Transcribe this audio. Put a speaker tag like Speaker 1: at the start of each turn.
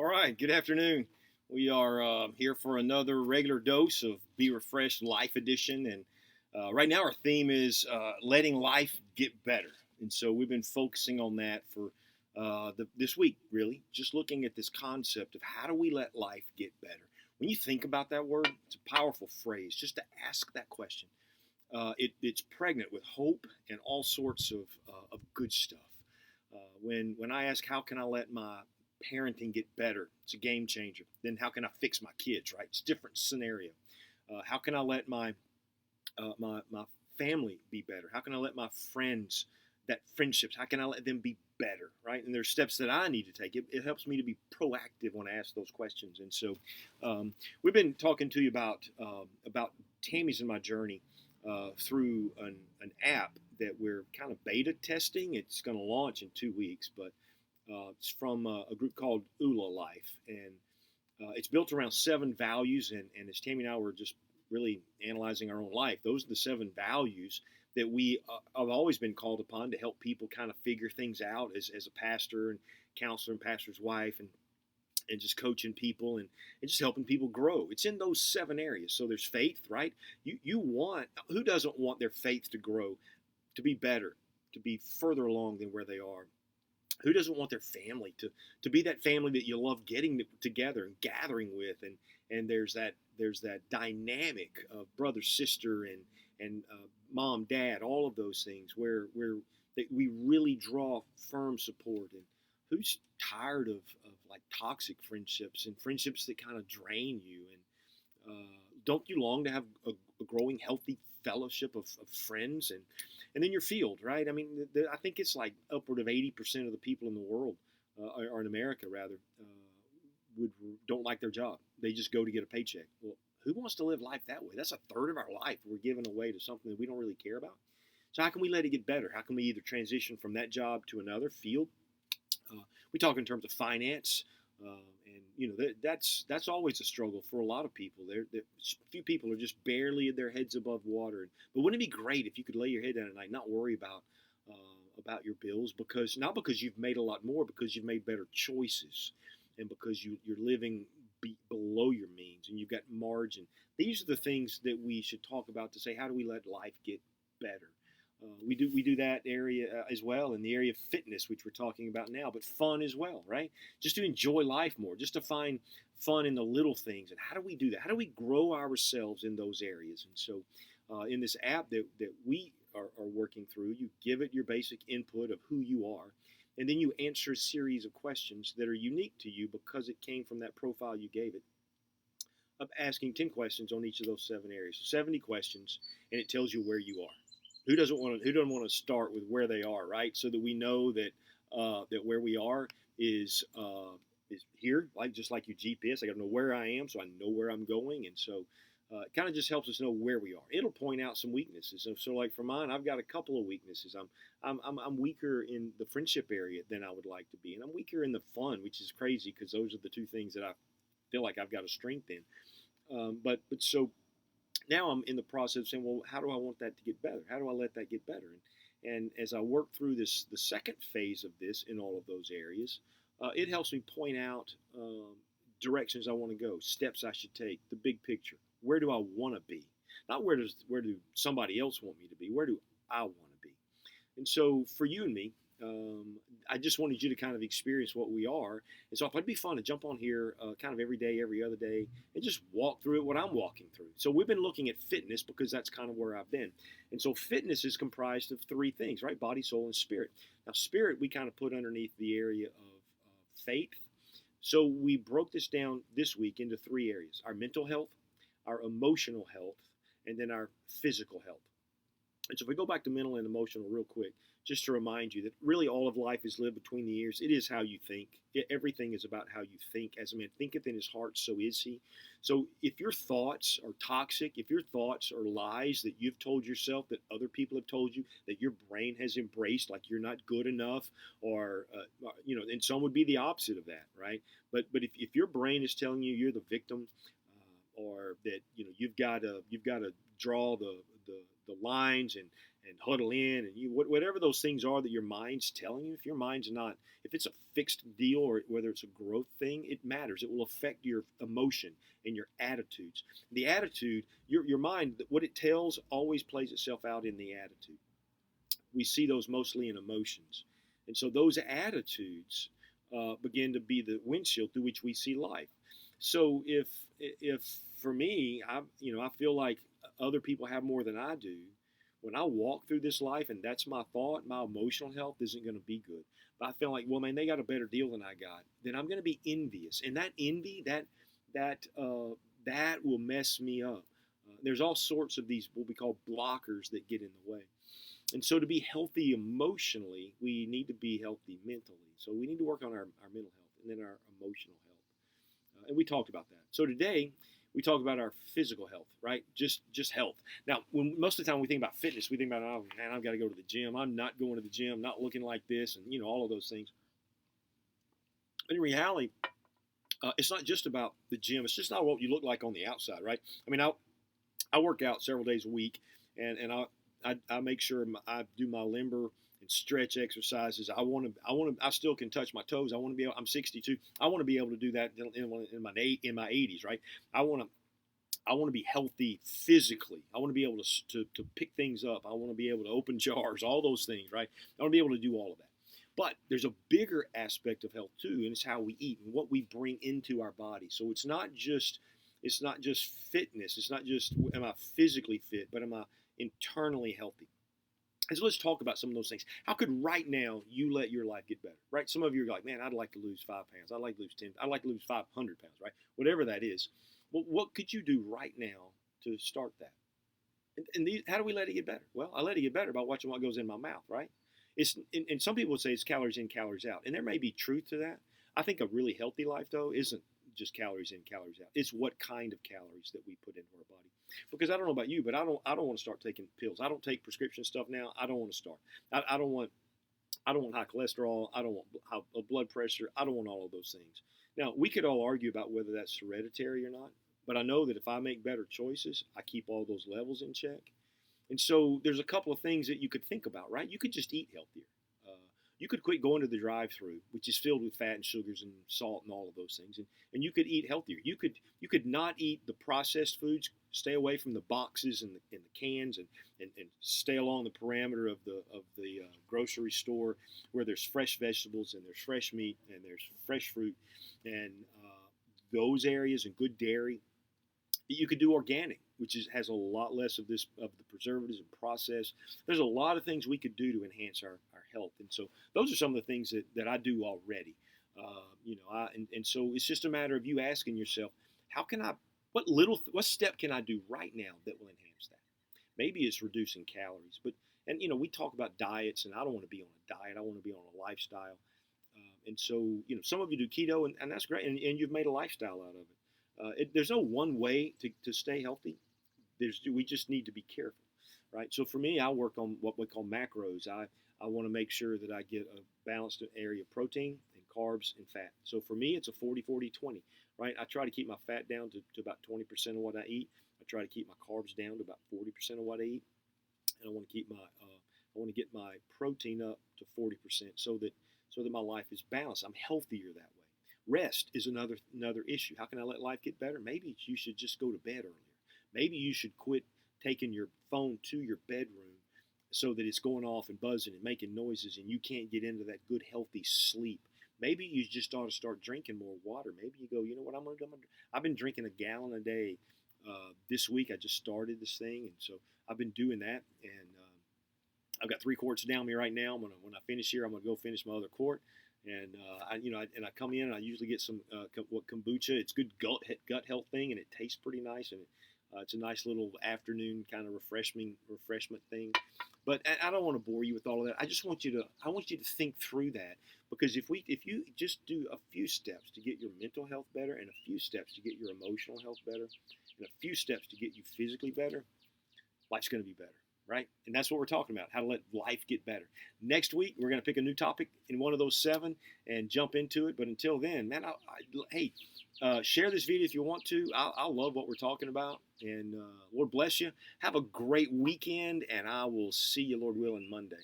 Speaker 1: All right, good afternoon. We are here for another regular dose of Be Refreshed Life Edition. And right now, our theme is letting life get better. And so we've been focusing on that for this week, really, just looking at this concept of how do we let life get better. When you think about that word, it's a powerful phrase just to ask that question. It's pregnant with hope and all sorts of good stuff. When I ask, how can I let my parenting get better? It's a game changer. Then how can I fix my kids? Right? It's a different scenario. How can I let my family be better? How can I let my friends, that friendships, how can I let them be better? Right? And there's steps that I need to take. It helps me to be proactive when I ask those questions. And so we've been talking to you about Tammy's and my journey through an app that we're kind of beta testing. It's going to launch in 2 weeks, but it's from a group called ULA Life, and it's built around 7 values. And as Tammy and I were just really analyzing our own life, those are the 7 values that we have always been called upon to help people kind of figure things out as a pastor and counselor and pastor's wife, and just coaching people and just helping people grow. It's in those 7 areas. So there's faith, right? You want, who doesn't want their faith to grow, to be better, to be further along than where they are? Who doesn't want their family to be that family that you love getting together and gathering with? And there's that dynamic of brother, sister, and mom, dad, all of those things where that we really draw firm support. And who's tired of like toxic friendships and friendships that kind of drain you? And don't you long to have a growing, healthy fellowship of friends? And then your field, right? I mean, I think it's like upward of 80% of the people in the world, or in America rather, would don't like their job. They just go to get a paycheck. Well, who wants to live life that way? That's a third of our life we're giving away to something that we don't really care about. So how can we let it get better? How can we either transition from that job to another field? We talk in terms of finance, and that's always a struggle for a lot of people. Few people are just barely their heads above water. But wouldn't it be great if you could lay your head down at night, not worry about your bills, because not because you've made a lot more, because you've made better choices, and because you're living below your means and you've got margin. These are the things that we should talk about to say, how do we let life get better? We do that area as well in the area of fitness, which we're talking about now, but fun as well, right? Just to enjoy life more, just to find fun in the little things. And how do we do that? How do we grow ourselves in those areas? And so in this app that we are working through, you give it your basic input of who you are, and then you answer a series of questions that are unique to you because it came from that profile you gave it, of asking 10 questions on each of those 7 areas. So 70 questions, and it tells you where you are. Who doesn't want to start with where they are, right? So that we know that that where we are is here, like just like your GPS. I got to know where I am, so I know where I'm going, and so it kind of just helps us know where we are. It'll point out some weaknesses. So like for mine, I've got a couple of weaknesses. I'm weaker in the friendship area than I would like to be, and I'm weaker in the fun, which is crazy because those are the two things that I feel like I've got a strength in. But so now I'm in the process of saying, well, how do I want that to get better? How do I let that get better? And as I work through the second phase of this in all of those areas, it helps me point out directions I want to go, steps I should take, the big picture. Where do I want to be? Not where do somebody else want me to be? Where do I want to be? And so for you and me, I just wanted you to kind of experience what we are. And so it'd be fun to jump on here kind of every day, every other day, and just walk through it, what I'm walking through. So we've been looking at fitness because that's kind of where I've been. And so fitness is comprised of 3 things, right? Body, soul, and spirit. Now, spirit we kind of put underneath the area of faith. So we broke this down this week into 3 areas: our mental health, our emotional health, and then our physical health. And so if we go back to mental and emotional real quick, just to remind you that really all of life is lived between the ears. It is how you think. Everything is about how you think. As a man thinketh in his heart, so is he. So if your thoughts are toxic, if your thoughts are lies that you've told yourself, that other people have told you, that your brain has embraced, like you're not good enough, or and some would be the opposite of that, right? But if your brain is telling you you're the victim, or that you've got to draw the the lines and huddle in, and whatever those things are that your mind's telling you. If your mind's not, if it's a fixed deal or whether it's a growth thing, it matters. It will affect your emotion and your attitudes. The attitude, your mind, what it tells always plays itself out in the attitude. We see those mostly in emotions, and so those attitudes begin to be the windshield through which we see life. So if for me, I feel like other people have more than I do. When I walk through this life and that's my thought, my emotional health isn't going to be good. But I feel like, well, man, they got a better deal than I got. Then I'm going to be envious, and that envy, that will mess me up. There's all sorts of these what we call blockers that get in the way. And so to be healthy emotionally, we need to be healthy mentally. So we need to work on our mental health and then our emotional health. And we talked about that. So today we talk about our physical health, right? Just health. Now, when most of the time we think about fitness, we think about, oh man, I've got to go to the gym. I'm not going to the gym, not looking like this, and all of those things. But in reality, it's not just about the gym. It's just not what you look like on the outside, right? I mean, I work out several days a week, and I make sure I do my limber and stretch exercises. I still can touch my toes. I want to be able, I'm 62. I want to be able to do that in my 80s, right? I want to be healthy physically. I want to be able to pick things up. I want to be able to open jars, all those things, right? I want to be able to do all of that. But there's a bigger aspect of health too, and it's how we eat and what we bring into our body. So it's not just fitness. It's not just am I physically fit, but am I internally healthy? And so let's talk about some of those things. How could right now you let your life get better? Right? Some of you are like, man, I'd like to lose 5 pounds. I'd like to lose 10. I'd like to lose 500 pounds. Right? Whatever that is. Well, what could you do right now to start that? How do we let it get better? Well, I let it get better by watching what goes in my mouth. Right? And some people would say it's calories in, calories out, and there may be truth to that. I think a really healthy life though isn't just calories in, calories out. It's what kind of calories that we put into our body. Because I don't know about you, but I don't want to start taking pills. I don't take prescription stuff now. I don't want to start. I don't want high cholesterol. I don't want high blood pressure. I don't want all of those things. Now, we could all argue about whether that's hereditary or not, but I know that if I make better choices, I keep all those levels in check. And so there's a couple of things that you could think about, right? You could just eat healthier. You could quit going to the drive-through, which is filled with fat and sugars and salt and all of those things, and you could eat healthier. You could not eat the processed foods, stay away from the boxes and the cans, and stay along the parameter of the grocery store where there's fresh vegetables and there's fresh meat and there's fresh fruit and those areas and good dairy. You could do organic, which has a lot less of the preservatives and process. There's a lot of things we could do to enhance our health, and so those are some of the things that I do already. And so it's just a matter of you asking yourself, what step can I do right now that will enhance that? Maybe it's reducing calories, and we talk about diets, and I don't want to be on a diet. I want to be on a lifestyle. And so, some of you do keto, and that's great, and you've made a lifestyle out of it. There's no one way to stay healthy. We just need to be careful, right? So for me, I work on what we call macros. I want to make sure that I get a balanced area of protein and carbs and fat. So for me, it's a 40-40-20, right? I try to keep my fat down to about 20% of what I eat. I try to keep my carbs down to about 40% of what I eat, and I want to get my protein up to 40% so that my life is balanced. I'm healthier that way. Rest is another issue. How can I let life get better? Maybe you should just go to bed earlier. Maybe you should quit taking your phone to your bedroom so that it's going off and buzzing and making noises and you can't get into that good healthy sleep. Maybe you just ought to start drinking more water. Maybe you go, you know what, I've been drinking a gallon a day. This week I just started this thing, and so I've been doing that, and I've got 3 quarts down me right now. When I finish here, I'm gonna go finish my other quart. And I come in and I usually get some kombucha. It's good gut health thing, and it tastes pretty nice, and it's a nice little afternoon kind of refreshment thing. But I don't want to bore you with all of that. I just want you to think through that, because if you just do a few steps to get your mental health better, and a few steps to get your emotional health better, and a few steps to get you physically better, life's going to be better. right? And that's what we're talking about, how to let life get better. Next week, we're going to pick a new topic in one of those 7 and jump into it. But until then, man, hey, share this video if you want to. I love what we're talking about. And Lord bless you. Have a great weekend, and I will see you, Lord willing, Monday.